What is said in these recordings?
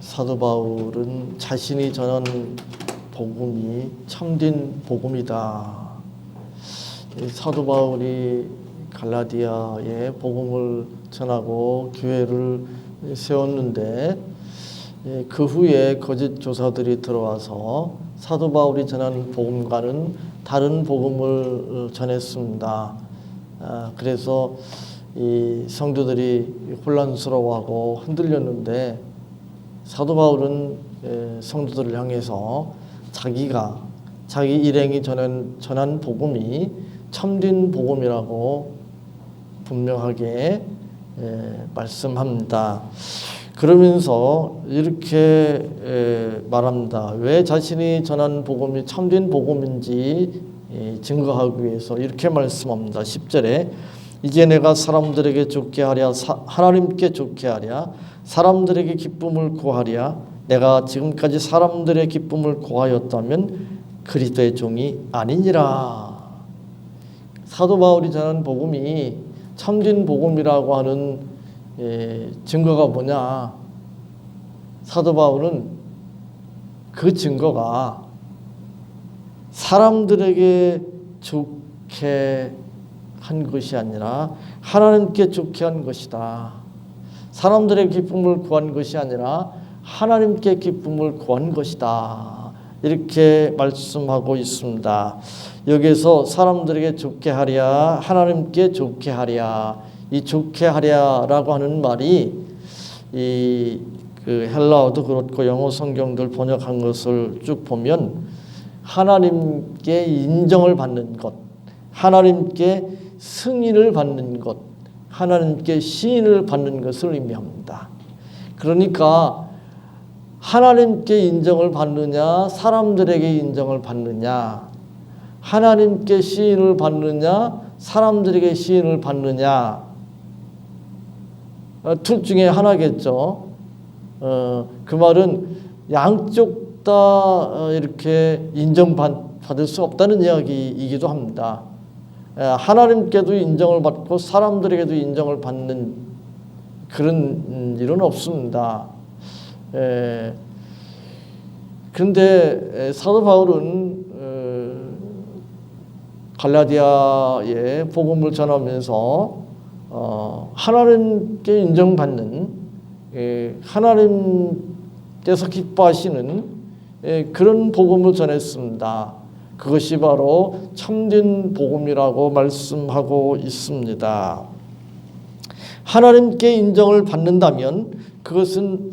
사도 바울은 자신이 전한 복음이 참된 복음이다. 사도 바울이 갈라디아에 복음을 전하고 교회를 세웠는데 그 후에 거짓 교사들이 들어와서 사도 바울이 전한 복음과는 다른 복음을 전했습니다. 그래서 이 성도들이 혼란스러워하고 흔들렸는데 사도 바울은 성도들을 향해서 자기 일행이 전한 복음이 참된 복음이라고 분명하게 말씀합니다. 그러면서 이렇게 말합니다. 왜 자신이 전한 복음이 참된 복음인지 증거하기 위해서 이렇게 말씀합니다. 10절에 이제 내가 사람들에게 좋게 하랴 하나님께 좋게 하랴 사람들에게 기쁨을 구하랴 내가 지금까지 사람들의 기쁨을 구하였다면 그리스도의 종이 아니니라. 사도 바울이 전한 복음이 참된 복음이라고 하는 증거가 뭐냐? 사도 바울은 그 증거가 사람들에게 좋게 한 것이 아니라 하나님께 좋게 한 것이다. 사람들의 기쁨을 구한 것이 아니라 하나님께 기쁨을 구한 것이다. 이렇게 말씀하고 있습니다. 여기서 사람들에게 좋게 하랴 하나님께 좋게 하랴 이 좋게 하랴라고 하는 말이 그 헬라어도 그렇고 영어 성경들 번역한 것을 쭉 보면 하나님께 인정을 받는 것, 하나님께 승인을 받는 것, 하나님께 시인을 받는 것을 의미합니다. 그러니까 하나님께 인정을 받느냐 사람들에게 인정을 받느냐, 하나님께 시인을 받느냐 사람들에게 시인을 받느냐, 둘 중에 하나겠죠. 그 말은 양쪽 다 이렇게 인정받을 수 없다는 이야기이기도 합니다. 하나님께도 인정을 받고 사람들에게도 인정을 받는 그런 일은 없습니다. 그런데 사도 바울은 갈라디아에 복음을 전하면서 하나님께 인정받는 하나님께서 기뻐하시는 그런 복음을 전했습니다. 그것이 바로 참된 복음이라고 말씀하고 있습니다. 하나님께 인정을 받는다면 그것은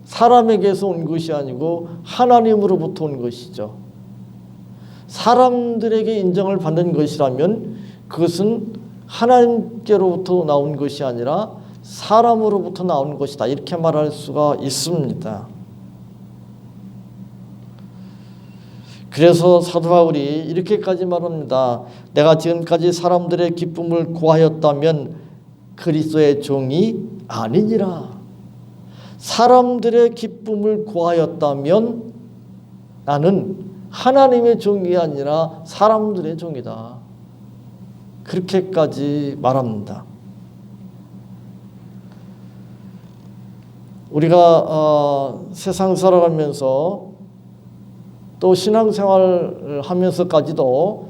사람에게서 온 것이 아니고 하나님으로부터 온 것이죠. 사람들에게 인정을 받는 것이라면 그것은 하나님께로부터 나온 것이 아니라 사람으로부터 나온 것이다. 이렇게 말할 수가 있습니다. 그래서 사도 바울이 이렇게까지 말합니다. 내가 지금까지 사람들의 기쁨을 구하였다면 그리스도의 종이 아니니라. 사람들의 기쁨을 구하였다면 나는 하나님의 종이 아니라 사람들의 종이다. 그렇게까지 말합니다. 우리가 세상 살아가면서 또 신앙생활을 하면서까지도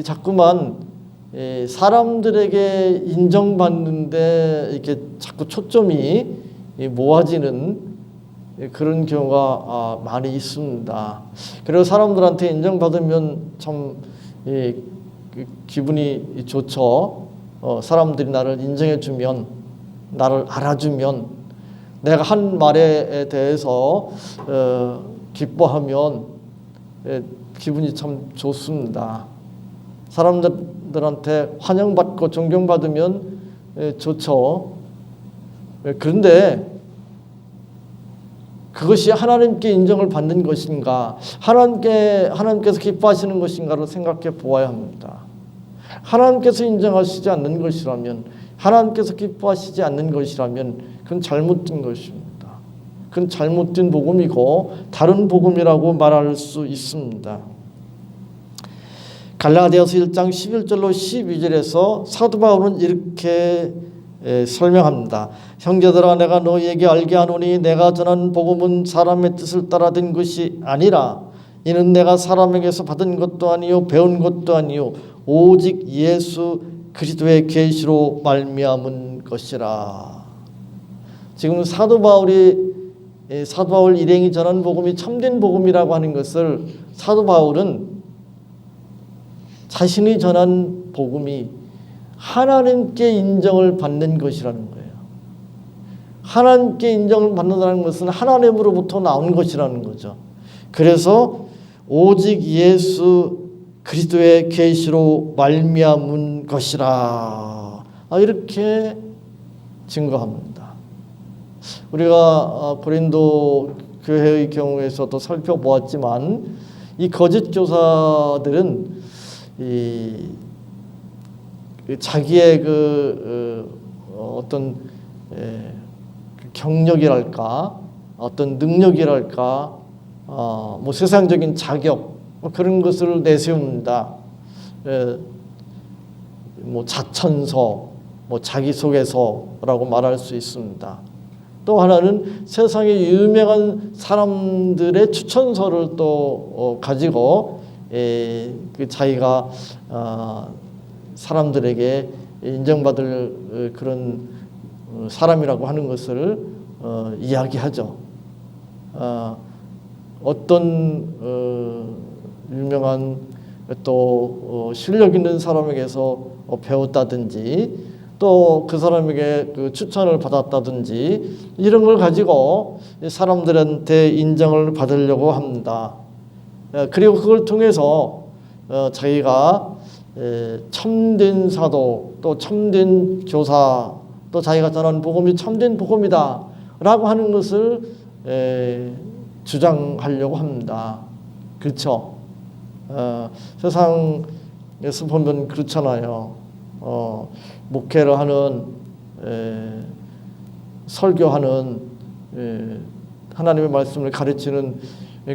자꾸만 사람들에게 인정받는데 이렇게 자꾸 초점이 모아지는 그런 경우가 많이 있습니다. 그래서 사람들한테 인정받으면 참 기분이 좋죠. 사람들이 나를 인정해주면, 나를 알아주면, 내가 한 말에 대해서 기뻐하면 기분이 참 좋습니다. 사람들한테 환영받고 존경받으면 좋죠. 그런데 그것이 하나님께 인정을 받는 것인가, 하나님께서 기뻐하시는 것인가를 생각해 보아야 합니다. 하나님께서 인정하시지 않는 것이라면, 하나님께서 기뻐하시지 않는 것이라면 그건 잘못된 것입니다. 그건 잘못된 복음이고 다른 복음이라고 말할 수 있습니다. 갈라디아서 1장 11절로 12절에서 사도 바울은 이렇게 설명합니다. 형제들아 내가 너희에게 알게 하노니 내가 전한 복음은 사람의 뜻을 따라 된 것이 아니라 이는 내가 사람에게서 받은 것도 아니요 배운 것도 아니요 오직 예수 그리스도의 계시로 말미암은 것이라. 지금 사도 바울 일행이 전한 복음이 참된 복음이라고 하는 것을 사도 바울은 자신이 전한 복음이 하나님께 인정을 받는 것이라는 거예요. 하나님께 인정을 받는다는 것은 하나님으로부터 나온 것이라는 거죠. 그래서 오직 예수 그리스도의 계시로 말미암은 것이라 이렇게 증거합니다. 우리가 고린도 교회의 경우에서도 살펴보았지만 이 거짓 교사들은 자기의 어떤 경력이랄까 어떤 능력이랄까 뭐 세상적인 자격 그런 것을 내세웁니다. 뭐 자천서, 뭐 자기소개서라고 말할 수 있습니다. 또 하나는 세상의 유명한 사람들의 추천서를 또 가지고 그 자기가 사람들에게 인정받을 그런 사람이라고 하는 것을 이야기하죠. 어떤 유명한 또 실력 있는 사람에게서 배웠다든지 또 그 사람에게 그 추천을 받았다든지 이런 걸 가지고 사람들한테 인정을 받으려고 합니다. 그리고 그걸 통해서 자기가 참된 사도 또 참된 교사 또 자기가 전하는 복음이 참된 복음이다 라고 하는 것을 주장하려고 합니다. 그렇죠? 세상에서 보면 그렇잖아요. 목회를 하는 설교하는 하나님의 말씀을 가르치는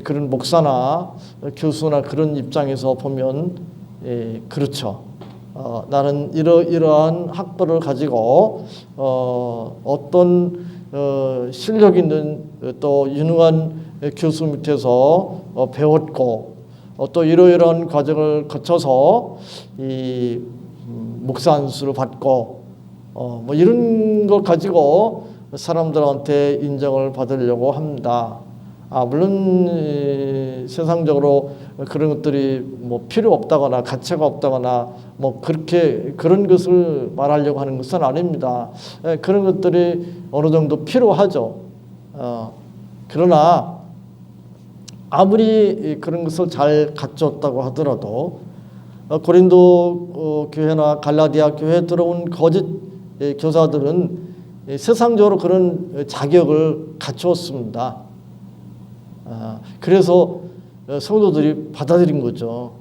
그런 목사나 교수나 그런 입장에서 보면 그렇죠. 나는 이러한 학벌을 가지고 어떤 실력 있는 또 유능한 교수 밑에서 배웠고 또 이러이러한 과정을 거쳐서 이 목사 안수를 받고 뭐 이런 걸 가지고 사람들한테 인정을 받으려고 합니다. 물론 세상적으로 그런 것들이 뭐 필요 없다거나 가치가 없다거나 뭐 그렇게 그런 것을 말하려고 하는 것은 아닙니다. 그런 것들이 어느 정도 필요하죠. 그러나 아무리 그런 것을 잘 갖췄다고 하더라도 고린도 교회나 갈라디아 교회에 들어온 거짓 교사들은 세상적으로 그런 자격을 갖추었습니다. 그래서 성도들이 받아들인 거죠.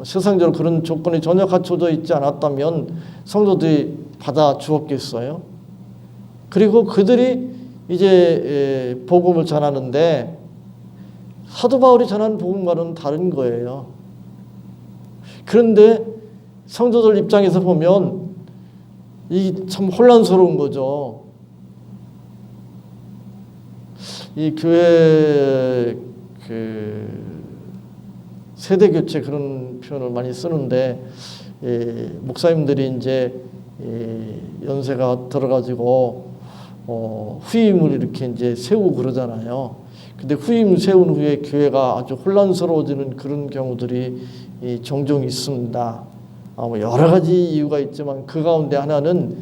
세상적으로 그런 조건이 전혀 갖춰져 있지 않았다면 성도들이 받아 주었겠어요? 그리고 그들이 이제 복음을 전하는데 사도 바울이 전한 복음과는 다른 거예요. 그런데 성도들 입장에서 보면 이 참 혼란스러운 거죠. 이 교회 세대 교체 그런 표현을 많이 쓰는데 목사님들이 이제 연세가 들어가지고 후임을 이렇게 이제 세우고 그러잖아요. 근데 후임 세운 후에 교회가 아주 혼란스러워지는 그런 경우들이 종종 있습니다. 여러 가지 이유가 있지만 그 가운데 하나는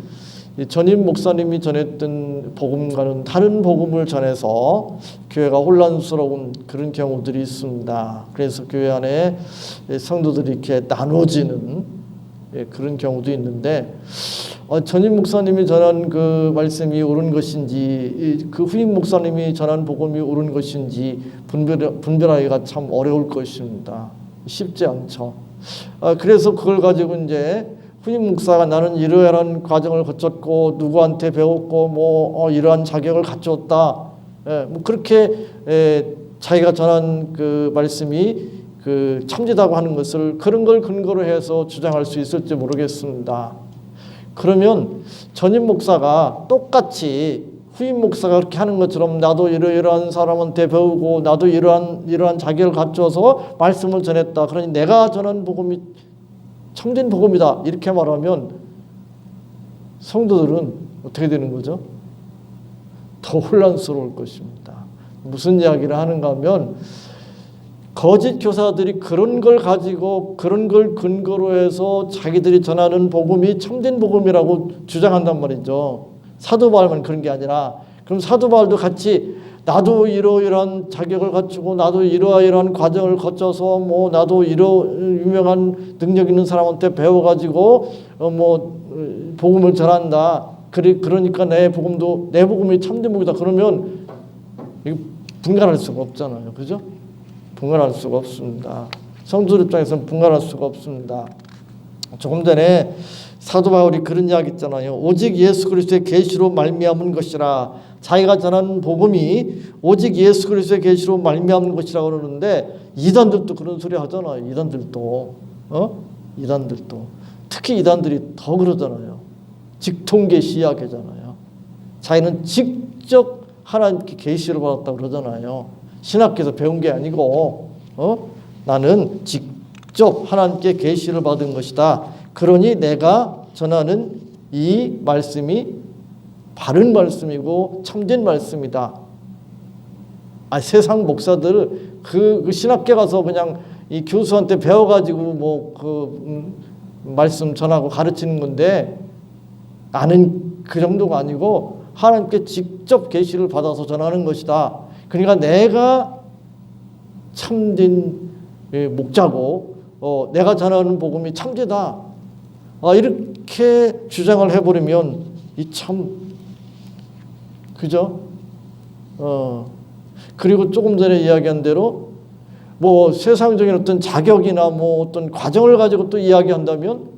전임 목사님이 전했던 복음과는 다른 복음을 전해서 교회가 혼란스러운 그런 경우들이 있습니다. 그래서 교회 안에 성도들이 이렇게 나눠지는 그런 경우도 있는데 전임 목사님이 전한 그 말씀이 옳은 것인지 그 후임 목사님이 전한 복음이 옳은 것인지 분별하기가 참 어려울 것입니다. 쉽지 않죠. 그래서 그걸 가지고 이제 후임 목사가 나는 이러한 과정을 거쳤고 누구한테 배웠고 뭐 이러한 자격을 갖추었다. 뭐 그렇게 자기가 전한 그 말씀이 그 참되다고 하는 것을 그런 걸 근거로 해서 주장할 수 있을지 모르겠습니다. 그러면 전임 목사가 똑같이 후임 목사가 그렇게 하는 것처럼 나도 이러이러한 사람한테 배우고 나도 이러한 자격을 갖춰서 말씀을 전했다. 그러니 내가 전한 복음이 참된 복음이다. 이렇게 말하면 성도들은 어떻게 되는 거죠? 더 혼란스러울 것입니다. 무슨 이야기를 하는가 하면 거짓 교사들이 그런 걸 가지고 그런 걸 근거로 해서 자기들이 전하는 복음이 참된 복음이라고 주장한단 말이죠. 사도 바울만 그런 게 아니라 그럼 사도 바울도 같이 나도 이러이러한 자격을 갖추고 나도 이러이러한 과정을 거쳐서 뭐 나도 유명한 능력 있는 사람한테 배워가지고 복음을 전한다. 그러니까 내 복음이 참된 복음이다. 그러면 이거 분간할 수가 없잖아요. 그죠? 분간할 수가 없습니다. 성도들 입장에서는 분간할 수가 없습니다. 조금 전에 사도 바울이 그런 이야기 있잖아요. 오직 예수 그리스도의 계시로 말미암은 것이라. 자기가 전하는 복음이 오직 예수 그리스도의 계시로 말미암은 것이라고 그러는데 이단들도 그런 소리 하잖아요. 이단들도 특히 이단들이 더 그러잖아요. 직통계시 이야기잖아요. 자기는 직접 하나님께 계시를 받았다고 그러잖아요. 신학교에서 배운 게 아니고 나는 직접 하나님께 계시를 받은 것이다. 그러니 내가 전하는 이 말씀이 바른 말씀이고 참된 말씀이다. 세상 목사들 그 신학교 가서 그냥 이 교수한테 배워가지고 말씀 전하고 가르치는 건데 나는 그 정도가 아니고 하나님께 직접 계시를 받아서 전하는 것이다. 그러니까 내가 참된 목자고 내가 전하는 복음이 참되다. 이렇게 주장을 해버리면 이 참 그죠? 그리고 조금 전에 이야기한 대로 세상적인 어떤 자격이나 어떤 과정을 가지고 또 이야기한다면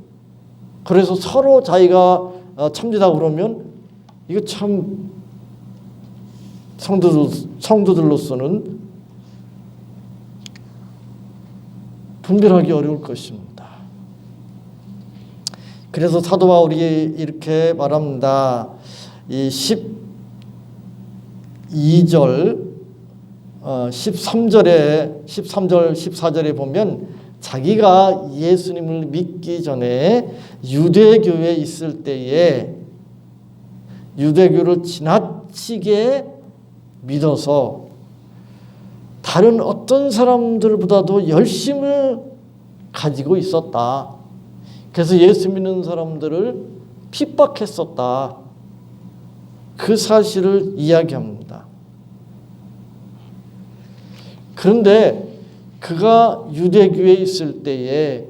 그래서 서로 자기가 참되다 그러면 이거 참 성도들로서는 분별하기 어려울 것입니다. 그래서 사도 바울이 이렇게 말합니다. 이 12절 13절 14절에 보면 자기가 예수님을 믿기 전에 유대교에 있을 때에 유대교를 지나치게 믿어서 다른 어떤 사람들보다도 열심을 가지고 있었다. 그래서 예수 믿는 사람들을 핍박했었다. 그 사실을 이야기합니다. 그런데 그가 유대교에 있을 때에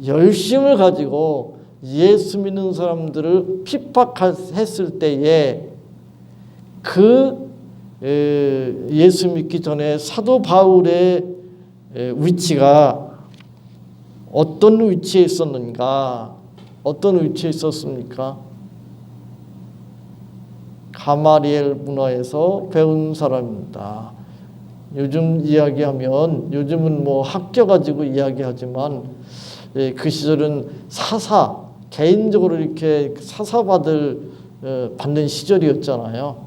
열심을 가지고 예수 믿는 사람들을 핍박했을 때에 예수 믿기 전에 사도 바울의 위치가 어떤 위치에 있었는가? 어떤 위치에 있었습니까? 가마리엘 문화에서 배운 사람입니다. 요즘 이야기하면 요즘은 학교 가지고 이야기하지만 그 시절은 개인적으로 이렇게 받는 시절이었잖아요.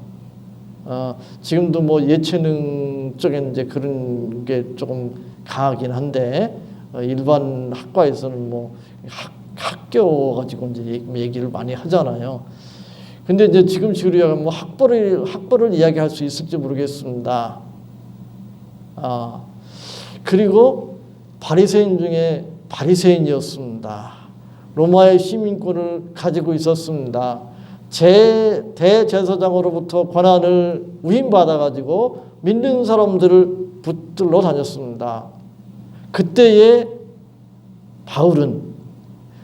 지금도 예체능 쪽에 이제 그런 게 조금 강하긴 한데 일반 학과에서는 학교 가지고 이제 얘기를 많이 하잖아요. 근데 이제 지금 식으로 학벌을 이야기할 수 있을지 모르겠습니다. 그리고 바리새인 중에 바리새인이었습니다. 로마의 시민권을 가지고 있었습니다. 대제사장으로부터 권한을 위임받아 가지고 믿는 사람들을 붙들러 다녔습니다. 그때의 바울은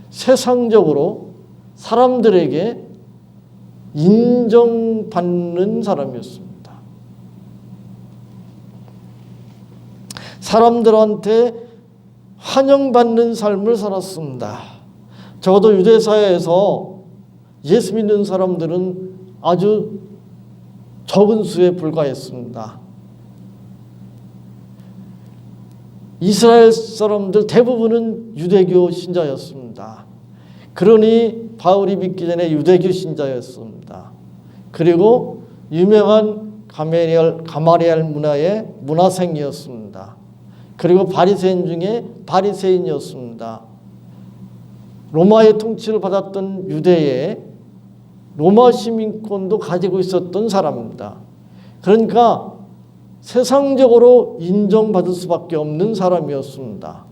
세상적으로 사람들에게 인정받는 사람이었습니다. 사람들한테 환영받는 삶을 살았습니다. 적어도 유대사회에서 예수 믿는 사람들은 아주 적은 수에 불과했습니다. 이스라엘 사람들 대부분은 유대교 신자였습니다. 그러니 바울이 믿기 전에 유대교 신자였습니다. 그리고 유명한 가마리엘 문화의 문화생이었습니다. 그리고 바리새인 중에 바리새인이었습니다. 로마의 통치를 받았던 유대의 로마 시민권도 가지고 있었던 사람입니다. 그러니까 세상적으로 인정받을 수밖에 없는 사람이었습니다.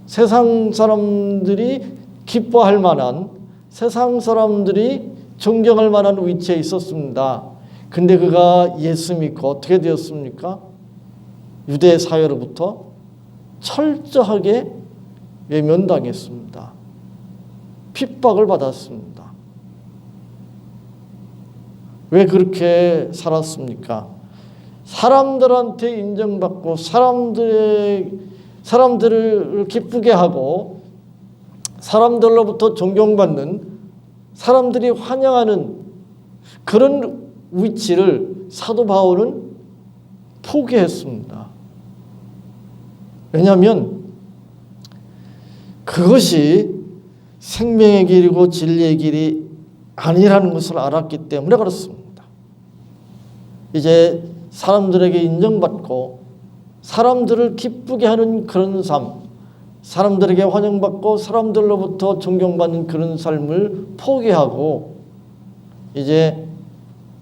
세상 사람들이 기뻐할 만한, 세상 사람들이 존경할 만한 위치에 있었습니다. 근데 그가 예수 믿고 어떻게 되었습니까? 유대 사회로부터 철저하게 외면당했습니다. 핍박을 받았습니다. 왜 그렇게 살았습니까? 사람들한테 인정받고 사람들을 기쁘게 하고 사람들로부터 존경받는, 사람들이 환영하는 그런 위치를 사도 바울은 포기했습니다. 왜냐하면 그것이 생명의 길이고 진리의 길이 아니라는 것을 알았기 때문에 그렇습니다. 이제 사람들에게 인정받고 사람들을 기쁘게 하는 그런 삶, 사람들에게 환영받고 사람들로부터 존경받는 그런 삶을 포기하고 이제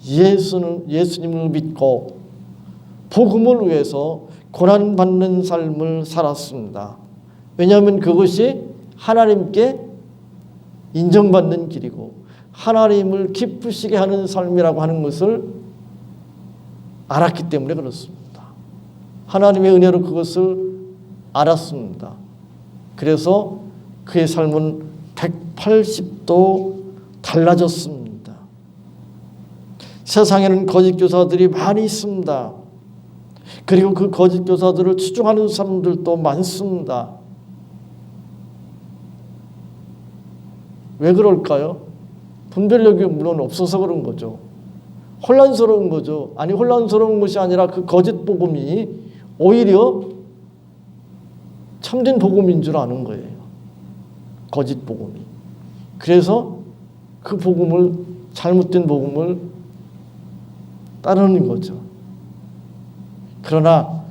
예수님을 믿고 복음을 위해서 고난받는 삶을 살았습니다. 왜냐하면 그것이 하나님께 인정받는 길이고 하나님을 기쁘시게 하는 삶이라고 하는 것을 알았기 때문에 그렇습니다. 하나님의 은혜로 그것을 알았습니다. 그래서 그의 삶은 180도 달라졌습니다. 세상에는 거짓 교사들이 많이 있습니다. 그리고 그 거짓 교사들을 추종하는 사람들도 많습니다. 왜 그럴까요? 분별력이 물론 없어서 그런 거죠. 혼란스러운 거죠. 아니, 혼란스러운 것이 아니라 그 거짓 복음이 오히려 참된 복음인 줄 아는 거예요. 거짓 복음이. 그래서 그 복음을, 잘못된 복음을 따르는 거죠. 그러나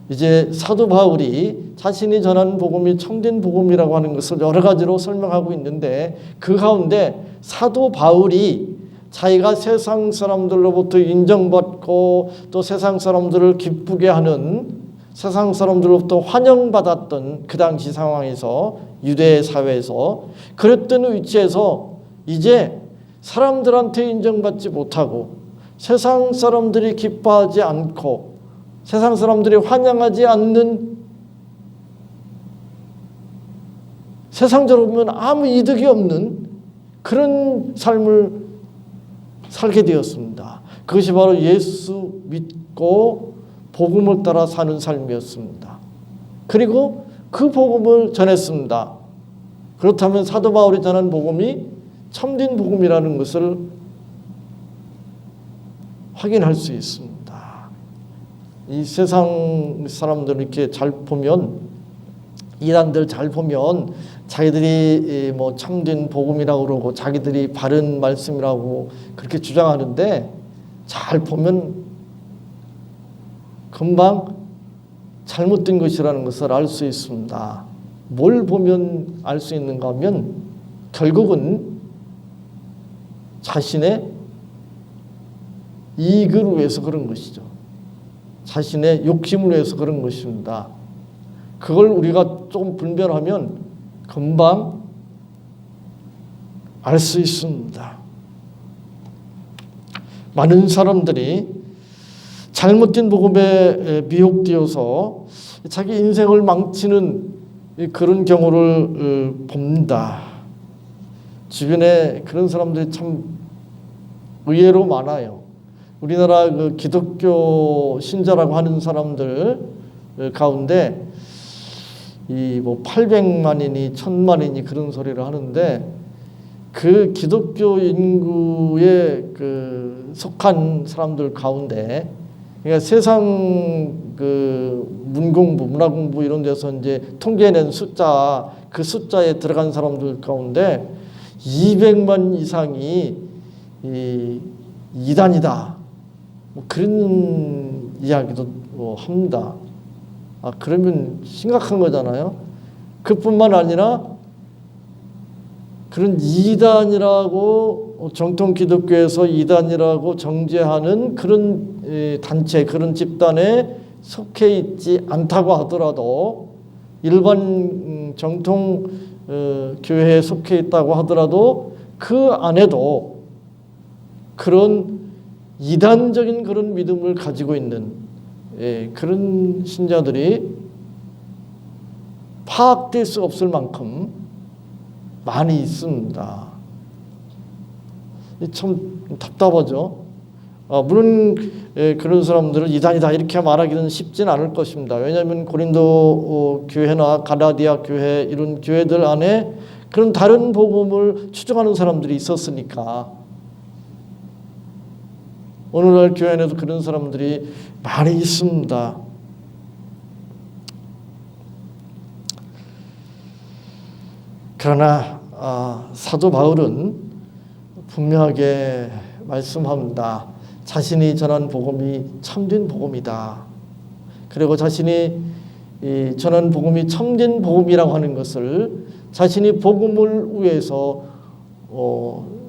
이제 사도 바울이 자신이 전하는 복음이 참된 복음이라고 하는 것을 여러 가지로 설명하고 있는데, 그 가운데 사도 바울이 자기가 세상 사람들로부터 인정받고 또 세상 사람들을 기쁘게 하는, 세상 사람들로부터 환영받았던 그 당시 상황에서, 유대 사회에서 그랬던 위치에서 이제 사람들한테 인정받지 못하고 세상 사람들이 기뻐하지 않고 세상 사람들이 환영하지 않는, 세상적으로 보면 아무 이득이 없는 그런 삶을 살게 되었습니다. 그것이 바로 예수 믿고 복음을 따라 사는 삶이었습니다. 그리고 그 복음을 전했습니다. 그렇다면 사도 바울이 전한 복음이 참된 복음이라는 것을 확인할 수 있습니다. 이 세상 사람들 이렇게 잘 보면, 이단들 잘 보면 자기들이 뭐 참된 복음이라고 그러고 자기들이 바른 말씀이라고 그렇게 주장하는데, 잘 보면 금방 잘못된 것이라는 것을 알 수 있습니다. 뭘 보면 알 수 있는가 하면 결국은 자신의 이익을 위해서 그런 것이죠. 자신의 욕심을 위해서 그런 것입니다. 그걸 우리가 조금 분별하면 금방 알 수 있습니다. 많은 사람들이 잘못된 복음에 미혹되어서 자기 인생을 망치는 그런 경우를 봅니다. 주변에 그런 사람들이 참 의외로 많아요. 우리나라 그 기독교 신자라고 하는 사람들 가운데 이 뭐 800만이니 1000만이니 그런 소리를 하는데, 그 기독교 인구에 그 속한 사람들 가운데, 그러니까 세상 그 문공부, 문화공부 이런 데서 이제 통계낸 숫자, 그 숫자에 들어간 사람들 가운데 200만 이상이 이단이다. 뭐 그런 이야기도 합니다. 그러면 심각한 거잖아요. 그뿐만 아니라 그런 이단이라고 정통 기독교에서 이단이라고 정죄하는 그런 단체, 그런 집단에 속해 있지 않다고 하더라도 일반 정통 교회에 속해 있다고 하더라도 그 안에도 그런 이단적인 그런 믿음을 가지고 있는 그런 신자들이 파악될 수 없을 만큼 많이 있습니다. 참 답답하죠. 물론 그런 사람들은 이단이다 이렇게 말하기는 쉽지는 않을 것입니다. 왜냐하면 고린도 교회나 갈라디아 교회 이런 교회들 안에 그런 다른 복음을 추종하는 사람들이 있었으니까 오늘날 교회 안에도 그런 사람들이 많이 있습니다. 그러나 사도 바울은 분명하게 말씀합니다. 자신이 전한 복음이 참된 복음이다. 그리고 자신이 전한 복음이 참된 복음이라고 하는 것을 자신이 복음을 위해서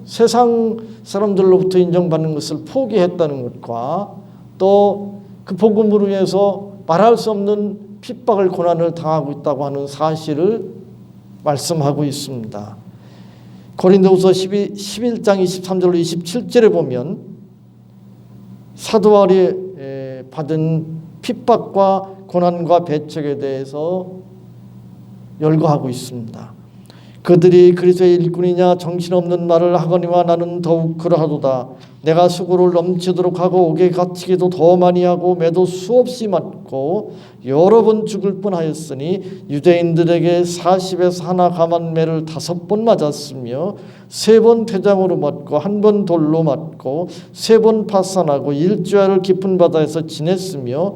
세상 사람들로부터 인정받는 것을 포기했다는 것과 또 그 복음을 위해서 말할 수 없는 핍박을 고난을 당하고 있다고 하는 사실을 말씀하고 있습니다. 고린도후서 11장 23절로 27절에 보면 사도 바울이 받은 핍박과 고난과 배척에 대해서 열거하고 있습니다. 그들이 그리스도의 일꾼이냐 정신없는 말을 하거니와 나는 더욱 그러하도다. 내가 수고를 넘치도록 하고 옥에 갇히기도 더 많이 하고 매도 수없이 맞고 여러 번 죽을 뻔하였으니 유대인들에게 40에서 하나 감한 매를 5번 맞았으며 3번 태장으로 맞고 1번 돌로 맞고 3번 파산하고 일주일을 깊은 바다에서 지냈으며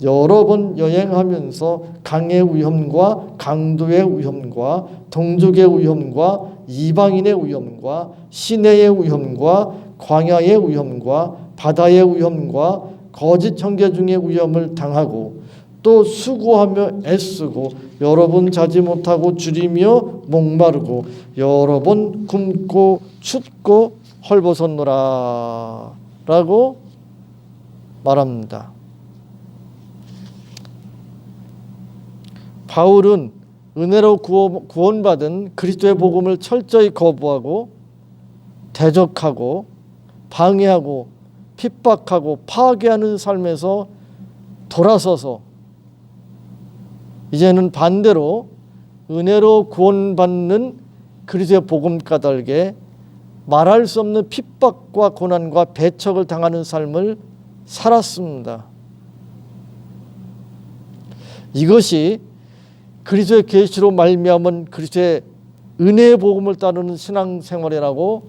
여러 번 여행하면서 강의 위험과 강도의 위험과 동족의 위험과 이방인의 위험과 시내의 위험과 광야의 위험과 바다의 위험과 거짓 형제 중의 위험을 당하고 또 수고하며 애쓰고 여러 번 자지 못하고 줄이며 목마르고 여러 번 굶고 춥고 헐벗었노라 라고 말합니다. 바울은 은혜로 구원받은 그리스도의 복음을 철저히 거부하고 대적하고 방해하고 핍박하고 파괴하는 삶에서 돌아서서 이제는 반대로 은혜로 구원받는 그리스도의 복음 까닭에 말할 수 없는 핍박과 고난과 배척을 당하는 삶을 살았습니다. 이것이 그리스도의 계시로 말미암은 그리스도의 은혜의 복음을 따르는 신앙생활이라고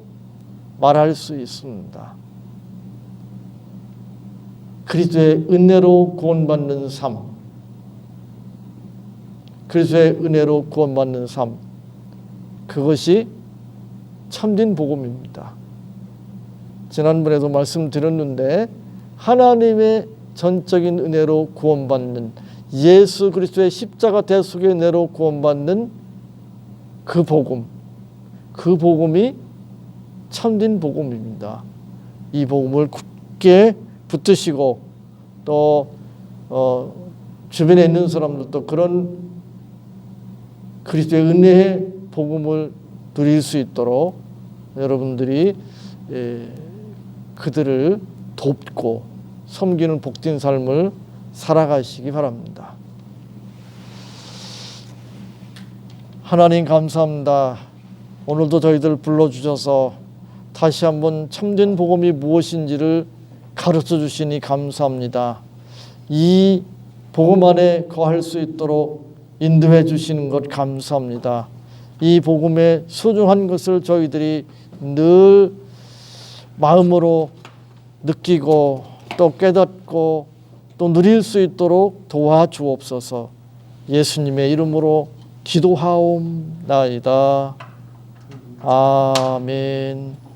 말할 수 있습니다. 그리스도의 은혜로 구원받는 삶, 그리스도의 은혜로 구원받는 삶, 그것이 참된 복음입니다. 지난번에도 말씀드렸는데 하나님의 전적인 은혜로 구원받는 예수 그리스도의 십자가 대속의 은혜로 구원받는 그 복음, 그 복음이 참된 복음입니다. 이 복음을 굳게 붙드시고 또 주변에 있는 사람들도 그런 그리스도의 은혜의 복음을 누릴 수 있도록 여러분들이 그들을 돕고 섬기는 복된 삶을 살아가시기 바랍니다. 하나님 감사합니다. 오늘도 저희들 불러주셔서 다시 한번 참된 복음이 무엇인지를 가르쳐 주시니 감사합니다. 이 복음 안에 거할 수 있도록 인도해 주시는 것 감사합니다. 이 복음의 소중한 것을 저희들이 늘 마음으로 느끼고 또 깨닫고 또 누릴 수 있도록 도와주옵소서. 예수님의 이름으로 기도하옵나이다. 아멘.